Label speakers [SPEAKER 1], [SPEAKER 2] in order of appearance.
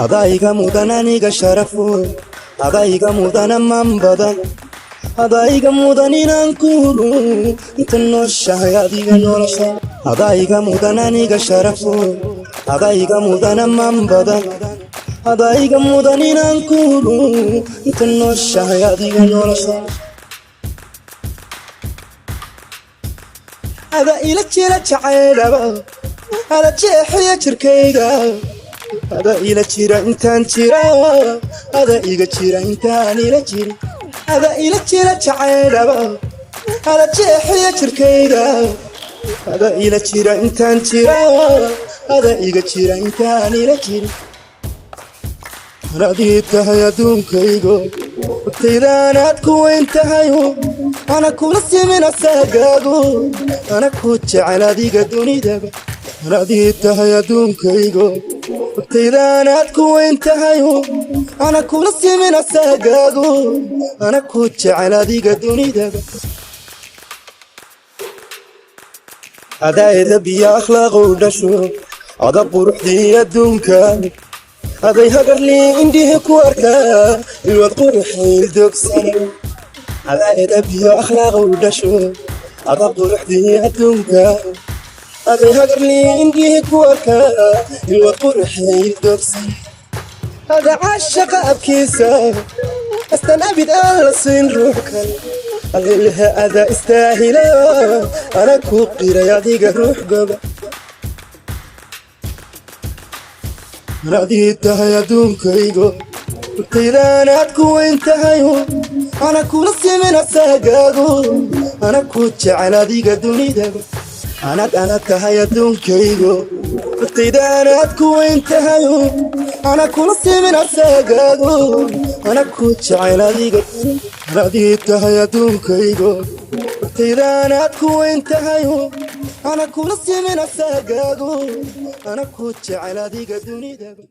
[SPEAKER 1] adayga mudananiga sharafu adayga mudanan man badan adayga mudaninaan kuulu inta nooshahay adiga nolosha adayga mudananiga sharafu adayga mudanan man badan adayga mudaninaan kuulu inta nooshahay adiga nolosha ada ila jira jacaylaba ada jeexiya jirkayga ada ila jira intaan jira ada iga jira intaan ila jira ada ila jira jacaylaba ada jeexiya jirkayga ada ila jira intaan jira ada iga jira intaan ila jira radii tahay adduunkaygo waqtidaanaad ku weyn tahayo ana kula simin asagaago ana ku jecel adiga dunidaba radii tahay adduunkaygo waqtidaanaad ku weyn tahayo ana kula simin asagaago ana ku jecel adiga dunidaba adayda biyo akhlaaqu dhasho ada quruxdii adduunka aday hagarli indhihi ku arkaa ilwad quruxayl dogsan adayda biyo akhlaaqu dhasho ada quruxdii adduunka aday hagarli indhihi ku arkaa ilwad quruxayl dogsan ada caashaqa abkiisa astan abid aan la siin ruux kale alilaha ada istaahila ana ku qiray adiga ruux goba radii tahay adduunkaygo waqtidaanaad ku weyn tahayo ana kula simin asagaago ana ku jecel adiga dunidaba ana tahay adduunkaygo waqtidaanaad ku weyn tahayo ana kula simin asagaago ana ku jecel adiga radii tahay adduunkaygo waqtidaanaad ku weyn tahayo ana kula simin asagaago ana ku jecel adiga dunidaba